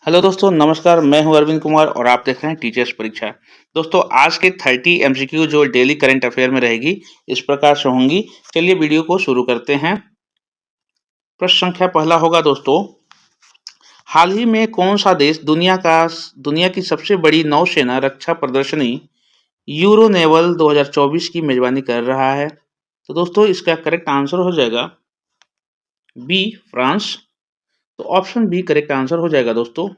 Hello दोस्तों, नमस्कार। मैं हूं अरविंद कुमार और आप देख रहे हैं टीचर्स परीक्षा। दोस्तों, आज के 30 एमसीक्यू जो डेली करंट अफेयर में रहेगी, इस प्रकार से होंगी। चलिए वीडियो को शुरू करते हैं। प्रश्न संख्या पहला होगा दोस्तों, हाल ही में कौन सा देश दुनिया की सबसे बड़ी नौसेना रक्षा प्रदर्शनी यूरो नेवल 2024 की मेजबानी कर रहा है? तो दोस्तों, इसका करेक्ट आंसर हो जाएगा बी, फ्रांस। तो ऑप्शन बी करेक्ट आंसर हो जाएगा दोस्तों।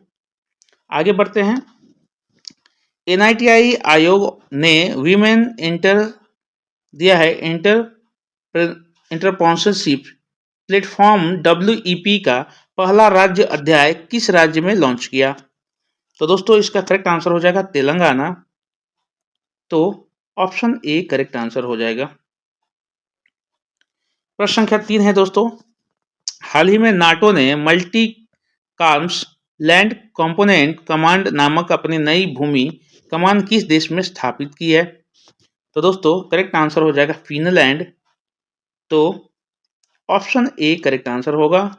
आगे बढ़ते हैं। एनआईटीआई आयोग ने वीमेन इंटर दिया है इंटरप्रेन्योरशिप प्लेटफॉर्म डब्ल्यूईपी का पहला राज्य अध्याय किस राज्य में लॉन्च किया? तो दोस्तों, इसका करेक्ट आंसर हो जाएगा तेलंगाना। तो ऑप्शन ए करेक्ट आंसर हो जाएगा। प्रश्न संख्या 3 है दोस्तों, हाल ही में नाटो ने मल्टी कार्म्स लैंड कंपोनेंट कमांड नामक अपनी नई भूमि कमान किस देश में स्थापित की है? तो दोस्तों, करेक्ट आंसर हो जाएगा फिनलैंड। तो ऑप्शन ए करेक्ट आंसर होगा।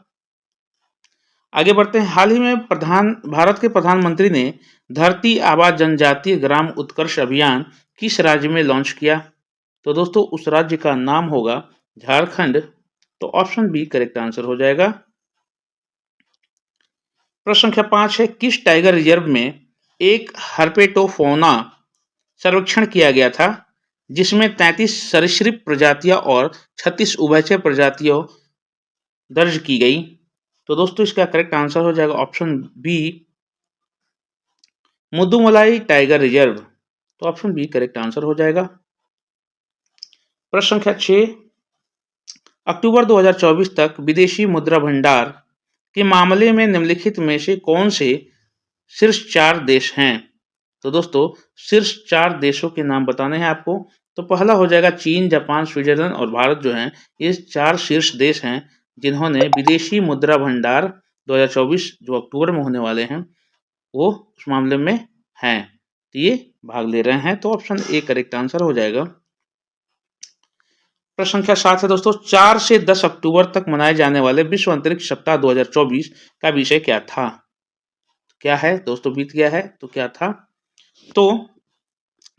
आगे बढ़ते हैं। हाल ही में भारत के प्रधानमंत्री ने धरती आबा जनजातीय ग्राम उत्कर्ष अभियान किस राज्य में लॉन्च किया? तो दोस्तों, उस राज्य का नाम होगा झारखंड। तो ऑप्शन बी करेक्ट आंसर हो जाएगा। प्रश्न संख्या 5 है, किस टाइगर रिजर्व में एक हर्पेटोफोना सर्वेक्षण किया गया था जिसमें 33 सरीसृप प्रजातियां और 36 उभयचर प्रजातियों दर्ज की गई? तो दोस्तों, इसका करेक्ट आंसर हो जाएगा option B, Mudumalai tiger reserve. तो ऑप्शन बी करेक्ट आंसर हो जाएगा। प्रश्न संख्या 6, अक्टूबर 2024 तक विदेशी मुद्रा भंडार के मामले में निम्नलिखित में से कौन से शीर्ष 4 देश हैं? तो दोस्तों, शीर्ष 4 देशों के नाम बताने हैं आपको। तो पहला हो जाएगा चीन, जापान, स्विट्जरलैंड और भारत जो हैं, ये 4 शीर्ष देश हैं जिन्होंने विदेशी मुद्रा भंडार 2024 जो अक्टूबर में होने वाले हैं, वो उस मामले में हैं। तो ये भाग ले रहे हैं। तो ऑप्शन ए करेक्ट आंसर हो जाएगा। प्रश्न संख्या 7 है दोस्तों, 4 से 10 अक्टूबर तक मनाए जाने वाले विश्व अंतरिक्ष सप्ताह 2024 का विषय क्या था? क्या है दोस्तों, बीत गया है तो क्या था? तो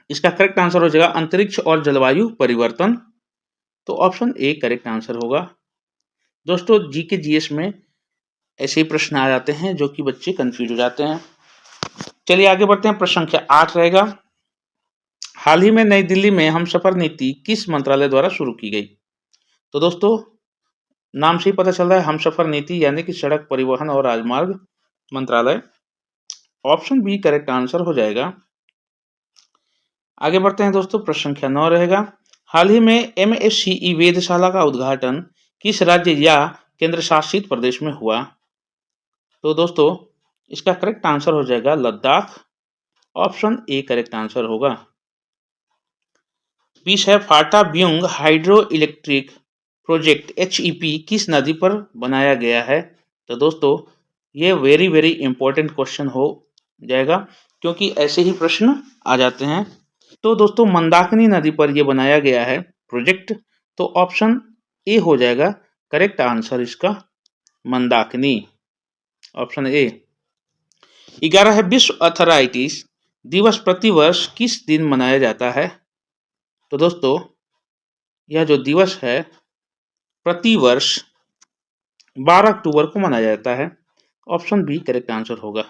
इसका करेक्ट आंसर हो जाएगा अंतरिक्ष और जलवायु परिवर्तन। तो ऑप्शन ए करेक्ट आंसर होगा। दोस्तों, जीके जीएस में ऐसे ही प्रश्न आ जाते हैं जो कि बच्चे कंफ्यूज हो जाते हैं। चलिए आगे बढ़ते हैं। प्रश्न संख्या 8 रहेगा, हाल ही में नई दिल्ली में हमसफर नीति किस मंत्रालय द्वारा शुरू की गई? तो दोस्तों, नाम से ही पता चल रहा है हमसफर नीति यानी कि सड़क परिवहन और राजमार्ग मंत्रालय। ऑप्शन बी करेक्ट आंसर हो जाएगा। आगे बढ़ते हैं दोस्तों। प्रश्न संख्या 9 रहेगा, हाल ही में एमएससीई वेधशाला का उद्घाटन किस राज्य या केंद्र शासित प्रदेश में हुआ? तो दोस्तों, इसका करेक्ट आंसर हो जाएगा Ladakh. Option A correct answer होगा। 20 है, फाटा ब्यूंग हाइड्रो इलेक्ट्रिक प्रोजेक्ट एचईपी किस नदी पर बनाया गया है? तो दोस्तों, ये वेरी वेरी इंपॉर्टेंट क्वेश्चन हो जाएगा क्योंकि ऐसे ही प्रश्न आ जाते हैं। तो दोस्तों, मंदाकिनी नदी पर यह बनाया गया है प्रोजेक्ट। तो ऑप्शन ए हो जाएगा करेक्ट आंसर इसका, मंदाकिनी। Option A. 11 है, विश्व अर्थराइटिस दिवस प्रतिवर्ष किस दिन मनाया जाता है? तो दोस्तों, यह जो दिवस है प्रतिवर्ष 12 अक्टूबर को मनाया जाता है। ऑप्शन बी करेक्ट आंसर होगा।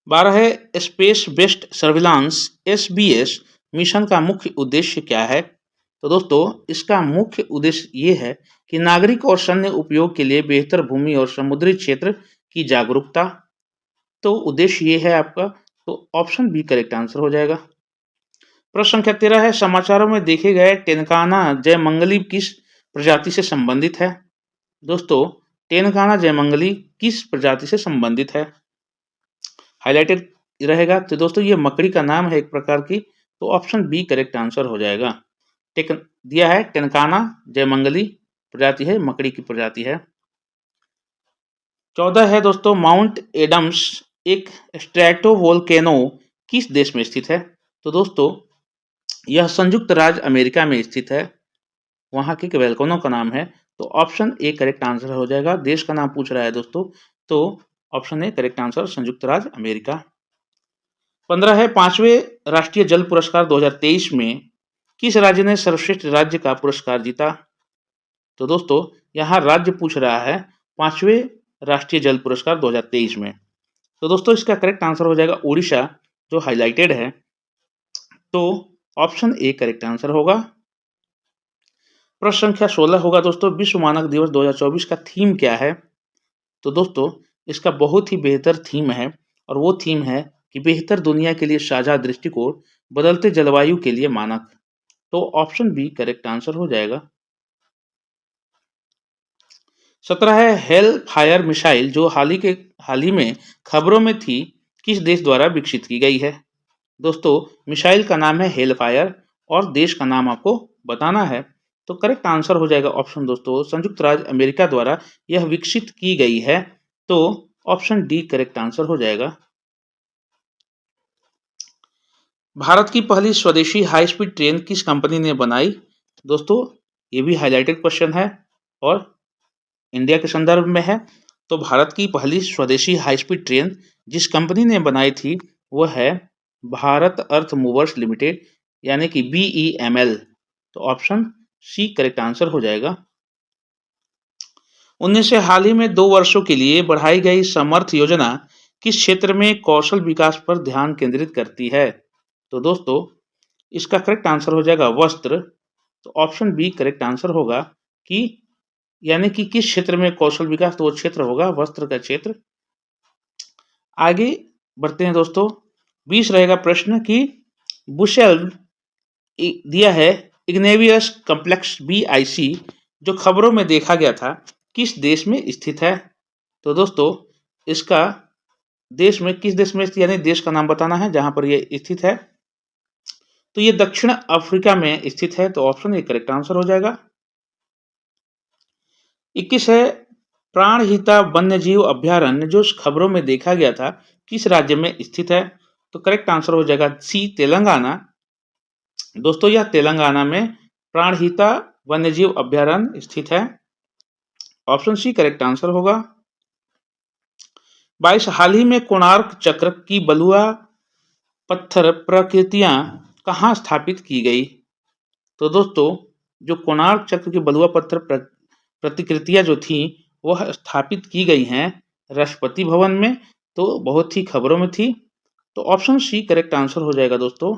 12 है, space based surveillance SBS mission का मुख्य उद्देश्य क्या है? तो दोस्तों, इसका मुख्य उद्देश्य ये है कि नागरिक और सैन्य उपयोग के लिए बेहतर भूमि और समुद्री क्षेत्र की जागरूकता। तो उद्देश्य ये है आपका। तो ऑप्शन बी करेक्ट आंसर हो जाएगा। प्रश्न संख्या 13 है, समाचारों में देखे गए टेनकाना जयमंगली किस प्रजाति से संबंधित है? दोस्तों, टेनकाना जयमंगली किस प्रजाति से संबंधित है? हाईलाइटेड रहेगा। तो दोस्तों, ये मकड़ी का नाम है एक प्रकार की। तो ऑप्शन बी करेक्ट आंसर हो जाएगा। दिया है टेनकाना जयमंगली प्रजाति है, मकड़ी की प्रजाति है। 14 है दोस्तों, माउंट एडम्स एक स्ट्रेटोवोल्केनो किस देश में स्थित है? तो दोस्तों, यह संयुक्त राज्य अमेरिका में स्थित है। वहां के वोल्केनो का नाम है। तो ऑप्शन ए करेक्ट आंसर हो जाएगा। देश का नाम पूछ रहा है दोस्तों। तो ऑप्शन ए करेक्ट आंसर संयुक्त राज्य अमेरिका। 15 है 5वें राष्ट्रीय जल पुरस्कार 2023 में किस राज्य ने सर्वश्रेष्ठ राज्य का पुरस्कार जीता? तो दोस्तों यहाँ राज्य पूछ रहा है 5वें राष्ट्रीय जल पुरस्कार 2023 में। तो दोस्तों इसका करेक्ट आंसर हो जाएगा उड़ीसा, जो हाईलाइटेड है। तो ऑप्शन ए करेक्ट आंसर होगा। प्रश्न संख्या 16 होगा दोस्तों, विश्व मानक दिवस 2024 का थीम क्या है? तो दोस्तों इसका बहुत ही बेहतर थीम है, और वो थीम है कि बेहतर दुनिया के लिए साझा दृष्टिकोण, बदलते जलवायु के लिए मानक। तो ऑप्शन बी करेक्ट आंसर हो जाएगा। 17 है हेल फायर मिसाइल, जो हाल ही में खबरों में थी, किस देश द्वारा विकसित की गई है? दोस्तों मिसाइल का नाम है हेल फायर, और देश का नाम आपको बताना है। तो करेक्ट आंसर हो जाएगा ऑप्शन दोस्तों संयुक्त राज्य अमेरिका द्वारा यह विकसित की गई है। तो ऑप्शन डी करेक्ट आंसर हो जाएगा। भारत की पहली स्वदेशी हाई स्पीड ट्रेन किस कंपनी ने बनाई? दोस्तों ये भी हाईलाइटेड क्वेश्चन है और इंडिया के संदर्भ में है। तो भारत की पहली स्वदेशी हाई स्पीड ट्रेन जिस कंपनी ने बनाई थी वो है भारत अर्थ मूवर्स लिमिटेड, यानी कि BEML। तो ऑप्शन सी करेक्ट आंसर हो जाएगा। 19 से हाल ही में 2 वर्षों के लिए बढ़ाई गई समर्थ योजना किस क्षेत्र में कौशल विकास पर ध्यान केंद्रित करती है? तो दोस्तों इसका करेक्ट आंसर हो जाएगा वस्त्र। तो ऑप्शन बी करेक्ट आंसर होगा कि यानी कि किस क्षेत्र में कौशल विकास, तो वो क्षेत्र होगा वस्त्र का क्षेत्र। आगे बढ़ते हैं दोस्तों, 20 रहेगा प्रश्न कि बुशेल्व दिया है इग्नेवियस कॉम्प्लेक्स BIC जो खबरों में देखा गया था, किस देश में स्थित है? तो दोस्तों इसका देश में किस देश में स्थित, यानी देश का नाम बताना है जहां पर यह स्थित है। तो ये दक्षिण अफ्रीका में स्थित है। तो ऑप्शन ए करेक्ट आंसर हो जाएगा। 21 है प्राणहिता वन्यजीव अभ्यारण्य जो खबरों में देखा गया था, किस राज्य में स्थित है? तो करेक्ट आंसर हो जाएगा सी तेलंगाना। दोस्तों यह तेलंगाना में प्राणहिता वन्यजीव अभ्यारण्य स्थित है। ऑप्शन सी करेक्ट आंसर होगा। 22 हाल ही में कोणार्क चक्र की बलुआ पत्थर प्रकृतियां कहाँ स्थापित की गई? तो दोस्तों जो कोणार्क चक्र की बलुआ पत्थर प्रतिकृतियां जो थी वह स्थापित की गई हैं राष्ट्रपति भवन में। तो बहुत ही खबरों में थी। तो ऑप्शन सी करेक्ट आंसर हो जाएगा दोस्तों।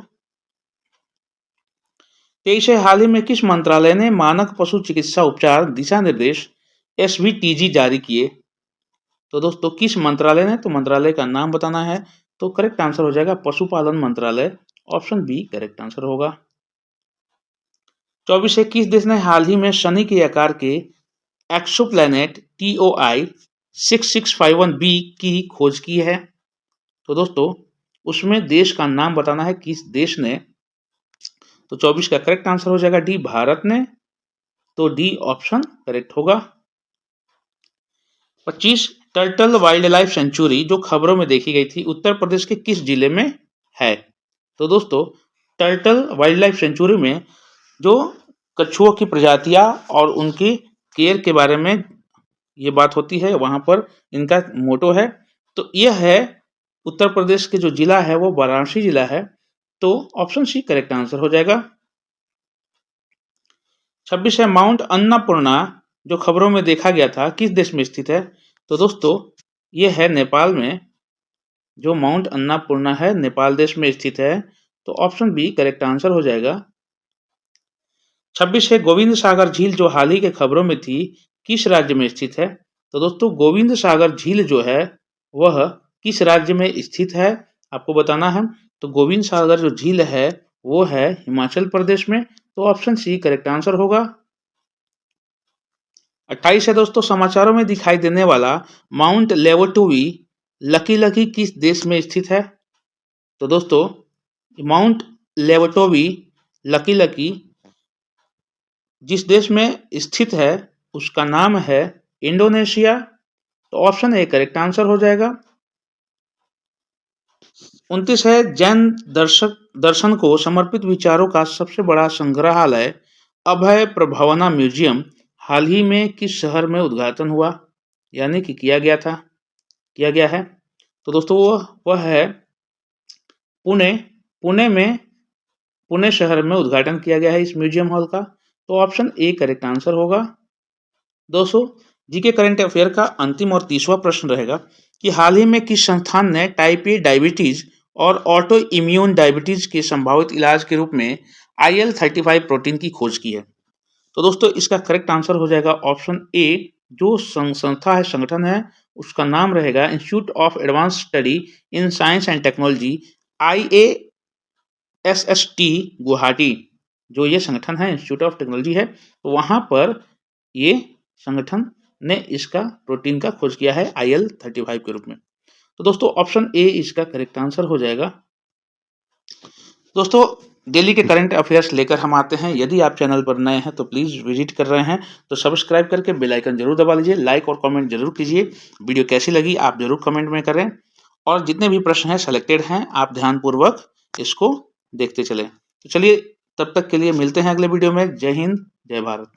23 हाल ही में किस मंत्रालय ने मानक पशु चिकित्सा उपचार दिशा निर्देश SVTG जारी किए? तो दोस्तों किस मंत्रालय ने, तो मंत्रालय का नाम बताना है। तो करेक्ट आंसर हो जाएगा पशुपालन मंत्रालय। ऑप्शन बी करेक्ट आंसर होगा। 24 है किस देश ने हाल ही में शनि के आकार के एक्सोप्लैनेट TOI 6651b की खोज की है? तो दोस्तों उसमें देश का नाम बताना है किस देश ने। तो 24 का करेक्ट आंसर हो जाएगा डी भारत ने। तो डी ऑप्शन करेक्ट होगा। 25 टर्टल वाइल्ड लाइफ सेंचुरी जो खबरों में देखी गई थी उत्तर प्रदेश के किस जिले में है? तो दोस्तों टर्टल वाइल्ड लाइफ सेंचुरी में जो कछुओं की प्रजातियां और उनकी केयर के बारे में ये बात होती है, वहां पर इनका मोटो है। तो यह है उत्तर प्रदेश के जो जिला है वो वाराणसी जिला है। तो ऑप्शन सी करेक्ट आंसर हो जाएगा। 26 है माउंट अन्नपूर्णा जो खबरों में देखा गया था किस देश में स्थित है? तो दोस्तों ये है नेपाल में। जो माउंट अन्नपूर्णा है नेपाल देश में स्थित है। तो ऑप्शन बी करेक्ट आंसर हो जाएगा। 26 है गोविंद सागर झील जो हाल ही के खबरों में थी, किस राज्य में स्थित है? तो दोस्तों गोविंद सागर झील जो है वह किस राज्य में स्थित है आपको बताना है। तो गोविंद सागर जो झील है वो है हिमाचल प्रदेश में। तो ऑप्शन सी करेक्ट आंसर होगा। 28 है दोस्तों समाचारों में दिखाई देने वाला माउंट लेवटोवी लकी लकी किस देश में स्थित है? तो दोस्तों माउंट लेवटोवी लकी लकी जिस देश में स्थित है उसका नाम है इंडोनेशिया। तो ऑप्शन ए करेक्ट आंसर हो जाएगा। 29 है जैन दर्शन को समर्पित विचारों का सबसे बड़ा संग्रहालय अभय प्रभावना म्यूजियम हाल ही में किस शहर में उद्घाटन हुआ, यानी कि किया गया था? किया गया है? तो दोस्तों वह है पुणे। पुणे शहर में उद्घाटन किया गया है इस म्यूजियम हॉल का। तो ऑप्शन ए करेक्ट आंसर होगा। दोस्तों जीके करंट अफेयर का अंतिम और तीसरा प्रश्न रहेगा कि हाल ही में किस संस्थान ने टाइप ए डायबिटीज और ऑटो इम्यून डायबिटीज के संभावित इलाज के रूप में IL-35 प्रोटीन की खोज की है? तो दोस्तों इसका करेक्ट आंसर हो जाएगा ऑप्शन ए। जो संस्था है, संगठन है, उसका नाम रहेगा institute of advance study in science and technology, IASST Guwahati. जो ये संगठन है, इंस्टीट्यूट ऑफ टेक्नोलॉजी है, तो वहां पर ये संगठन ने इसका प्रोटीन का खोज किया है IL-35 के रूप में। तो दोस्तों ऑप्शन ए इसका करेक्ट आंसर हो जाएगा। दोस्तों डेली के करंट अफेयर्स लेकर हम आते हैं। यदि आप चैनल पर नए हैं तो प्लीज़ विजिट कर रहे हैं तो सब्सक्राइब करके बेल आइकन जरूर दबा लीजिए, लाइक और कमेंट जरूर कीजिए। वीडियो कैसी लगी आप जरूर कमेंट में करें, और जितने भी प्रश्न हैं सेलेक्टेड हैं आप ध्यानपूर्वक इसको देखते चलें। तो चलिए तब तक के लिए मिलते हैं अगले वीडियो में। जय हिंद, जय भारत।